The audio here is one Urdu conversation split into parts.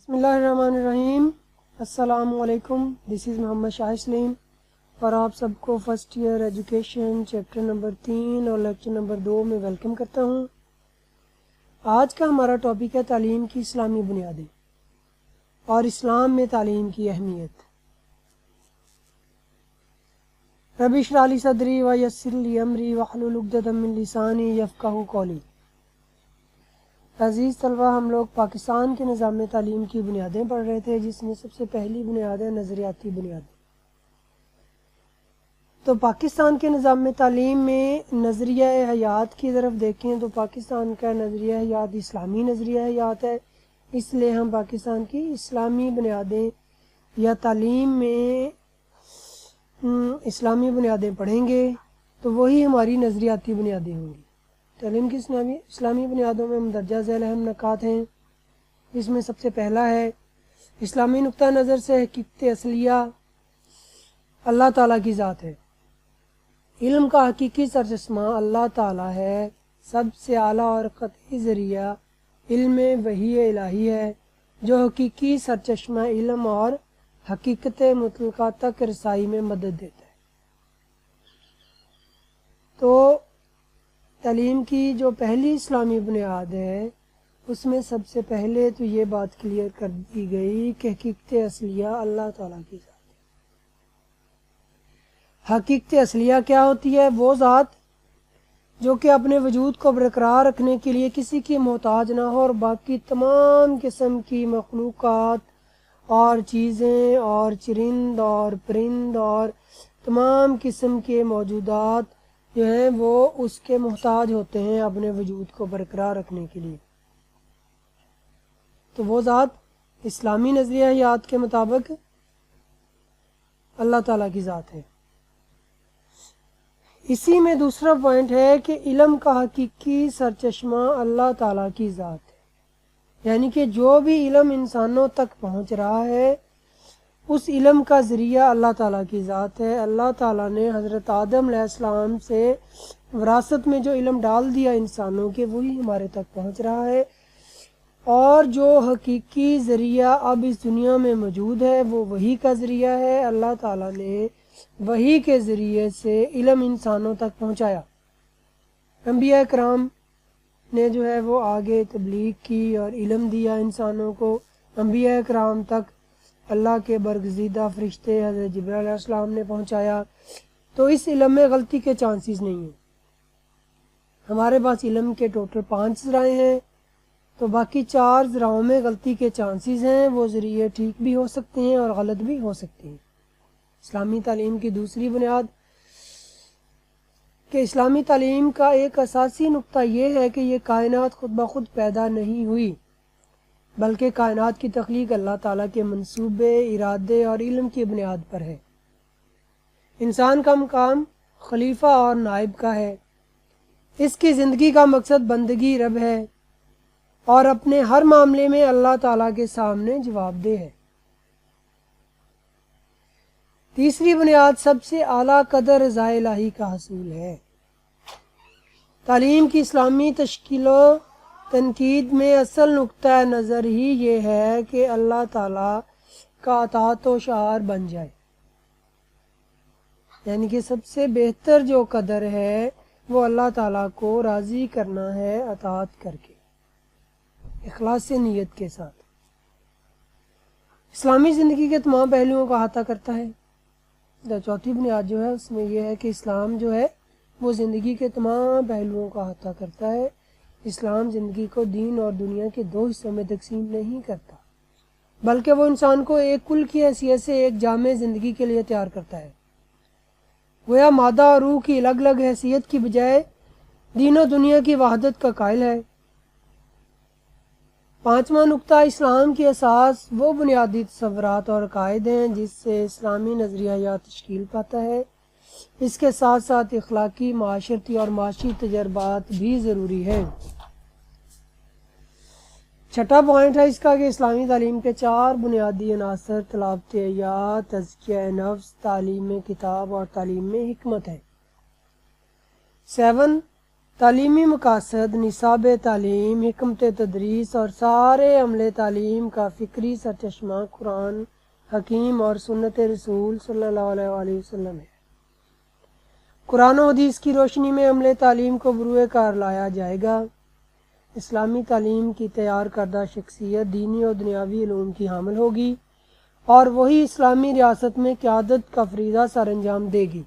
بسم اللہ الرحمن الرحیم. السلام علیکم. دس از محمد شاہ سلیم اور آپ سب کو first year education chapter number 3 اور لیکچر نمبر 2 میں ویلکم کرتا ہوں. آج کا ہمارا ٹاپک ہے تعلیم کی اسلامی بنیادیں اور اسلام میں تعلیم کی اہمیت. رب اشرح لی صدری ویسر لی امری واحلل عقدۃ من لسانی یفقہوا قولی. عزیز طلبہ، ہم لوگ پاکستان کے نظام تعلیم کی بنیادیں پڑھ رہے تھے، جس میں سب سے پہلی بنیاد ہے نظریاتی بنیادیں. تو پاکستان کے نظام تعلیم میں نظریہ حیات کی طرف دیکھیں تو پاکستان کا نظریہ حیات اسلامی نظریہ حیات ہے. اس لیے ہم پاکستان کی اسلامی بنیادیں یا تعلیم میں اسلامی بنیادیں پڑھیں گے تو وہی ہماری نظریاتی بنیادیں ہوں گی. تعلیم کی اسلامی بنیادوں میں مندرجہ ذیل اہم نکات ہیں. اس میں سب سے پہلا ہے اسلامی نقطہ نظر سے حقیقت اصلیہ اللہ تعالیٰ کی ذات ہے. علم کا حقیقی سرچشمہ اللہ تعالیٰ ہے. سب سے اعلیٰ اور قطعی ذریعہ علم وحی الہی ہے جو حقیقی سرچشمہ علم اور حقیقت مطلقہ تک رسائی میں مدد دیتا ہے. تو تعلیم کی جو پہلی اسلامی بنیاد ہے اس میں سب سے پہلے تو یہ بات کلیئر کر دی گئی کہ حقیقت اصلیہ اللہ تعالیٰ کی ذات ہے. حقیقت اصلیہ کیا ہوتی ہے؟ وہ ذات جو کہ اپنے وجود کو برقرار رکھنے کے لیے کسی کی محتاج نہ ہو اور باقی تمام قسم کی مخلوقات اور چیزیں اور چرند اور پرند اور تمام قسم کے موجودات جو ہیں وہ اس کے محتاج ہوتے ہیں اپنے وجود کو برقرار رکھنے کے لیے. تو وہ ذات اسلامی نظریہ حیات کے مطابق اللہ تعالیٰ کی ذات ہے. اسی میں دوسرا پوائنٹ ہے کہ علم کا حقیقی سرچشمہ اللہ تعالیٰ کی ذات ہے. یعنی کہ جو بھی علم انسانوں تک پہنچ رہا ہے اس علم کا ذریعہ اللہ تعالیٰ کی ذات ہے. اللہ تعالیٰ نے حضرت آدم علیہ السلام سے وراثت میں جو علم ڈال دیا انسانوں کے وہی ہمارے تک پہنچ رہا ہے. اور جو حقیقی ذریعہ اب اس دنیا میں موجود ہے وہ وحی کا ذریعہ ہے. اللہ تعالیٰ نے وحی کے ذریعے سے علم انسانوں تک پہنچایا. انبیاء کرام نے جو ہے وہ آگے تبلیغ کی اور علم دیا انسانوں کو. انبیاء کرام تک اللہ کے برگزیدہ فرشتے حضرت جبرائیل علیہ السلام نے پہنچایا. تو اس علم میں غلطی کے چانسز نہیں ہیں. ہمارے پاس علم کے ٹوٹل 5 ذرائع ہیں تو باقی 4 ذرائعوں میں غلطی کے چانسز ہیں. وہ ذریعے ٹھیک بھی ہو سکتے ہیں اور غلط بھی ہو سکتے ہیں. اسلامی تعلیم کی دوسری بنیاد کہ اسلامی تعلیم کا ایک اساسی نقطہ یہ ہے کہ یہ کائنات خود بخود پیدا نہیں ہوئی بلکہ کائنات کی تخلیق اللہ تعالیٰ کے منصوبے، ارادے اور علم کی بنیاد پر ہے. انسان کا مقام خلیفہ اور نائب کا ہے. اس کی زندگی کا مقصد بندگی رب ہے اور اپنے ہر معاملے میں اللہ تعالیٰ کے سامنے جواب دہ ہے. تیسری بنیاد سب سے اعلیٰ قدر رضا الہی کا حصول ہے. تعلیم کی اسلامی تشکیل و تنقید میں اصل نقطہ نظر ہی یہ ہے کہ اللہ تعالیٰ کا اطاعت و شعار بن جائے. یعنی کہ سب سے بہتر جو قدر ہے وہ اللہ تعالیٰ کو راضی کرنا ہے اطاعت کر کے، اخلاص نیت کے ساتھ. اسلامی زندگی کے تمام پہلوؤں کا احاطہ کرتا ہے. چوتھی بنیاد جو ہے اس میں یہ ہے کہ اسلام جو ہے وہ زندگی کے تمام پہلوؤں کا احاطہ کرتا ہے. اسلام زندگی کو دین اور دنیا کے 2 حصوں میں تقسیم نہیں کرتا بلکہ وہ انسان کو ایک کل کی حیثیت سے ایک جامع زندگی کے لیے تیار کرتا ہے. گویا مادہ اور روح کی الگ الگ حیثیت کی بجائے دین و دنیا کی وحدت کا قائل ہے. 5واں نقطہ اسلام کی اساس وہ بنیادی تصورات اور عقائد ہیں جس سے اسلامی نظریہ حیات تشکیل پاتا ہے. اس کے ساتھ ساتھ اخلاقی، معاشرتی اور معاشی تجربات بھی ضروری ہیں. چھٹا پوائنٹ ہے اس کا کہ اسلامی تعلیم کے 4 بنیادی عناصر تلاوت حیات، تزکیہ نفس، تعلیم کتاب اور تعلیم میں حکمت ہے. 7 تعلیمی مقاصد، نصاب تعلیم، حکمت تدریس اور سارے عمل تعلیم کا فکری سرچشمہ قرآن حکیم اور سنت رسول صلی اللہ علیہ وآلہ وسلم ہے۔ قرآن و حدیث کی روشنی میں عمل تعلیم کو بروئے کار لایا جائے گا۔ اسلامی تعلیم کی تیار کردہ شخصیت دینی اور دنیاوی علوم کی حامل ہوگی اور وہی اسلامی ریاست میں قیادت کا فریضہ سر انجام دے گی۔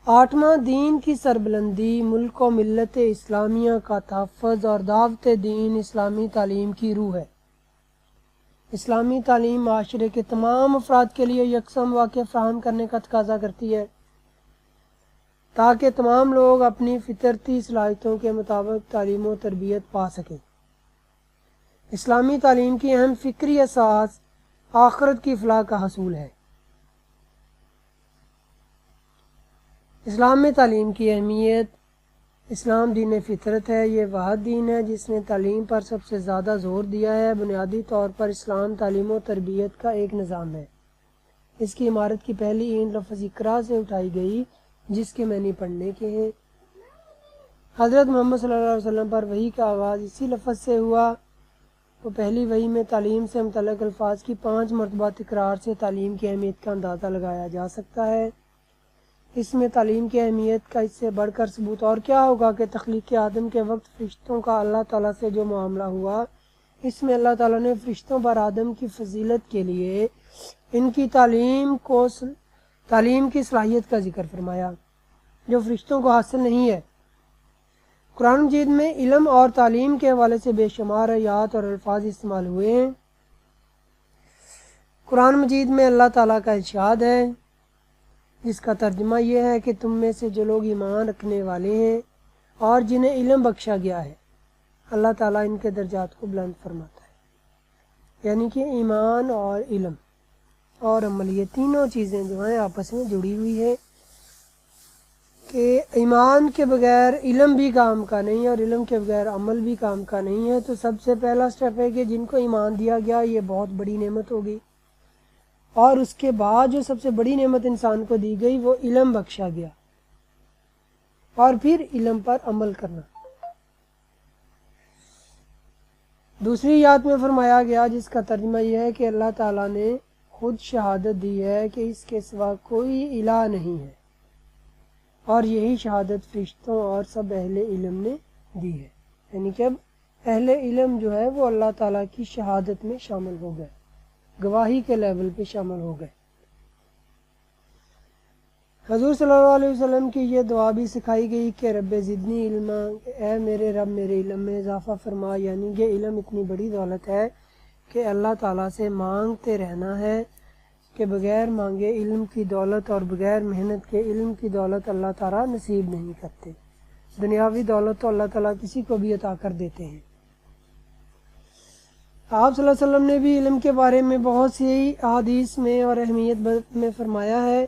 8واں، دین کی سربلندی، ملک و ملت اسلامیہ کا تحفظ اور دعوت دین اسلامی تعلیم کی روح ہے۔ اسلامی تعلیم معاشرے کے تمام افراد کے لیے یکساں مواقع فراہم کرنے کا تقاضا کرتی ہے تاکہ تمام لوگ اپنی فطرتی صلاحیتوں کے مطابق تعلیم و تربیت پا سکیں۔ اسلامی تعلیم کی اہم فکری اساس آخرت کی فلاح کا حصول ہے۔ اسلام میں تعلیم کی اہمیت، اسلام دین فطرت ہے۔ یہ واحد دین ہے جس نے تعلیم پر سب سے زیادہ زور دیا ہے۔ بنیادی طور پر اسلام تعلیم و تربیت کا ایک نظام ہے۔ اس کی عمارت کی پہلی اینٹ لفظ اقرا سے اٹھائی گئی جس کے معنی پڑھنے کے ہیں۔ حضرت محمد صلی اللہ علیہ وسلم پر وحی کا آغاز اسی لفظ سے ہوا۔ تو پہلی وحی میں تعلیم سے متعلق الفاظ کی 5 مرتبہ تکرار سے تعلیم کی اہمیت کا اندازہ لگایا جا سکتا ہے۔ اس میں تعلیم کی اہمیت کا اس سے بڑھ کر ثبوت اور کیا ہوگا کہ تخلیق آدم کے وقت فرشتوں کا اللہ تعالیٰ سے جو معاملہ ہوا، اس میں اللہ تعالیٰ نے فرشتوں پر آدم کی فضیلت کے لیے ان کی تعلیم کی صلاحیت کا ذکر فرمایا جو فرشتوں کو حاصل نہیں ہے۔ قرآن مجید میں علم اور تعلیم کے حوالے سے بے شمار آیات اور الفاظ استعمال ہوئے ہیں۔ قرآن مجید میں اللہ تعالیٰ کا ارشاد ہے جس کا ترجمہ یہ ہے کہ تم میں سے جو لوگ ایمان رکھنے والے ہیں اور جنہیں علم بخشا گیا ہے، اللہ تعالیٰ ان کے درجات کو بلند فرماتا ہے۔ یعنی کہ ایمان اور علم اور عمل، یہ تینوں چیزیں جو ہیں آپس میں جڑی ہوئی ہے کہ ایمان کے بغیر علم بھی کام کا نہیں اور علم کے بغیر عمل بھی کام کا نہیں ہے۔ تو سب سے پہلا سٹیپ ہے کہ جن کو ایمان دیا گیا یہ بہت بڑی نعمت ہوگی، اور اس کے بعد جو سب سے بڑی نعمت انسان کو دی گئی وہ علم بخشا گیا، اور پھر علم پر عمل کرنا۔ دوسری آیات میں فرمایا گیا جس کا ترجمہ یہ ہے کہ اللہ تعالیٰ نے خود شہادت دی ہے کہ اس کے سوا کوئی الہ نہیں ہے، اور یہی شہادت فرشتوں اور سب اہل علم نے دی ہے۔ یعنی کہ اب اہل علم جو ہے وہ اللہ تعالیٰ کی شہادت میں شامل ہو گئے، گواہی کے لیول پہ شامل ہو گئے۔ حضور صلی اللہ علیہ وسلم کی یہ دعا بھی سکھائی گئی کہ رب زدنی علما، اے میرے رب میرے علم میں اضافہ فرما۔ یعنی کہ علم اتنی بڑی دولت ہے کہ اللہ تعالیٰ سے مانگتے رہنا ہے کہ بغیر مانگے علم کی دولت اور بغیر محنت کے علم کی دولت اللہ تعالیٰ نصیب نہیں کرتے۔ دنیاوی دولت تو اللہ تعالیٰ کسی کو بھی عطا کر دیتے ہیں۔ آپ صلی اللہ علیہ وسلم نے بھی علم کے بارے میں بہت سی احادیث میں اور اہمیت میں فرمایا ہے۔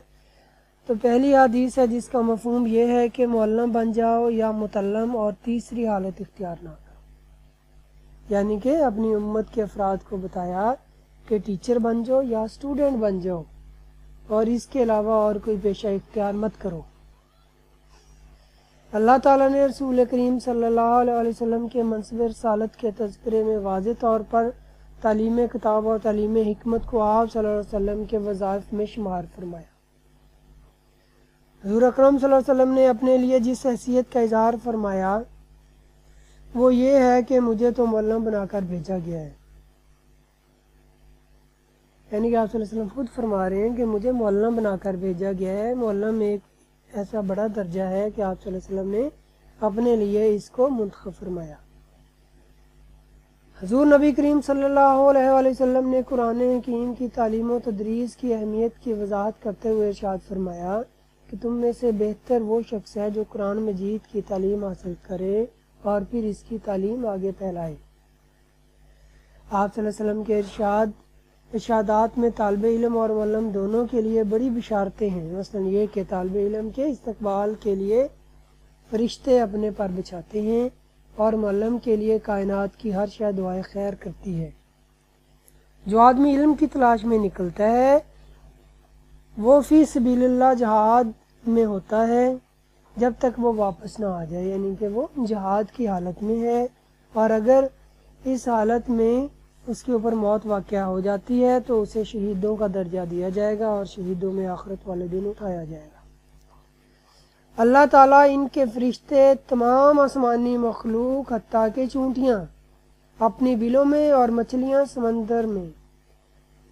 تو پہلی حدیث ہے جس کا مفہوم یہ ہے کہ معلم بن جاؤ یا متعلم، اور تیسری حالت اختیار نہ کرو۔ یعنی کہ اپنی امت کے افراد کو بتایا کہ ٹیچر بن جاؤ یا اسٹوڈنٹ بن جاؤ، اور اس کے علاوہ اور کوئی پیشہ اختیار مت کرو۔ اللہ تعالیٰ نے رسول کریم صلی اللہ علیہ وسلم کے منصب رسالت کے تذکرے میں واضح طور پر تعلیم کتاب اور تعلیم حکمت کو آپ صلی اللہ علیہ وسلم کے وظائف میں شمار فرمایا۔ حضور اکرم صلی اللہ علیہ وسلم نے اپنے لیے جس حیثیت کا اظہار فرمایا وہ یہ ہے کہ مجھے تو معلم بنا کر بھیجا گیا ہے۔ یعنی کہ آپ صلی اللہ علیہ وسلم خود فرما رہے ہیں کہ مجھے معلم بنا کر بھیجا گیا ہے۔ معلم ایک ایسا بڑا درجہ ہے کہ آپ صلی اللہ علیہ وسلم نے اپنے لیے اس کو منتخب فرمایا۔ حضور نبی کریم صلی اللہ علیہ وآلہ وسلم نے قرآن حکیم کی تعلیم و تدریس کی اہمیت کی وضاحت کرتے ہوئے ارشاد فرمایا کہ تم میں سے بہتر وہ شخص ہے جو قرآن مجید کی تعلیم حاصل کرے اور پھر اس کی تعلیم آگے پھیلائے۔ آپ صلی اللہ علیہ وسلم کے ارشادات میں طالب علم اور معلم دونوں کے لیے بڑی بشارتیں ہیں۔ مثلا یہ کہ طالب علم کے استقبال کے لیے فرشتے اپنے پر بچھاتے ہیں، اور معلم کے لیے کائنات کی ہر شے دعائے خیر کرتی ہے۔ جو آدمی علم کی تلاش میں نکلتا ہے وہ فی سبیل اللہ جہاد میں ہوتا ہے، جب تک وہ واپس نہ آ جائے، یعنی کہ وہ جہاد کی حالت میں ہے، اور اگر اس حالت میں اس کے اوپر موت واقع ہو جاتی ہے تو اسے شہیدوں کا درجہ دیا جائے گا اور شہیدوں میں آخرت والے دن اٹھایا جائے گا۔ اللہ تعالیٰ ان کے فرشتے، تمام آسمانی مخلوق حتیٰ کہ چونٹیاں اپنی بلوں میں اور مچھلیاں سمندر میں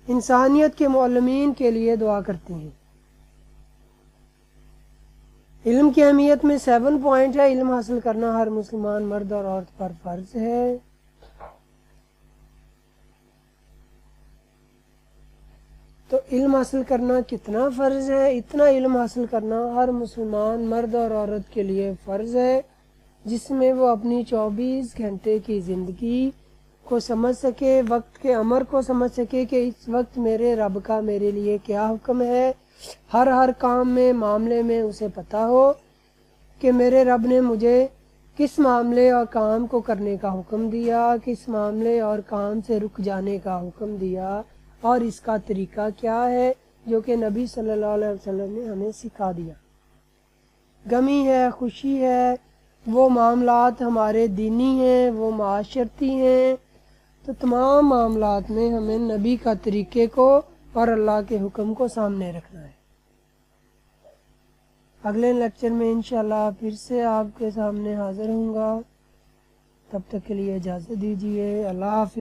انسانیت کے معلمین کے لیے دعا کرتی ہیں۔ علم کی اہمیت میں 7 پوائنٹ ہے۔ علم حاصل کرنا ہر مسلمان مرد اور عورت پر فرض ہے۔ تو علم حاصل کرنا کتنا فرض ہے؟ اتنا علم حاصل کرنا ہر مسلمان مرد اور عورت کے لیے فرض ہے جس میں وہ اپنی 24 گھنٹے کی زندگی کو سمجھ سکے، وقت کے امر کو سمجھ سکے کہ اس وقت میرے رب کا میرے لیے کیا حکم ہے۔ ہر کام میں، معاملے میں اسے پتہ ہو کہ میرے رب نے مجھے کس معاملے اور کام کو کرنے کا حکم دیا، کس معاملے اور کام سے رک جانے کا حکم دیا، اور اس کا طریقہ کیا ہے جو کہ نبی صلی اللہ علیہ وسلم نے ہمیں سکھا دیا۔ غمی ہے، خوشی ہے، وہ معاملات ہمارے دینی ہیں، وہ معاشرتی ہیں، تو تمام معاملات میں ہمیں نبی کا طریقے کو اور اللہ کے حکم کو سامنے رکھنا ہے۔ اگلے لیکچر میں انشاءاللہ پھر سے آپ کے سامنے حاضر ہوں گا۔ تب تک کے لیے اجازت دیجیے۔ اللہ حافظ۔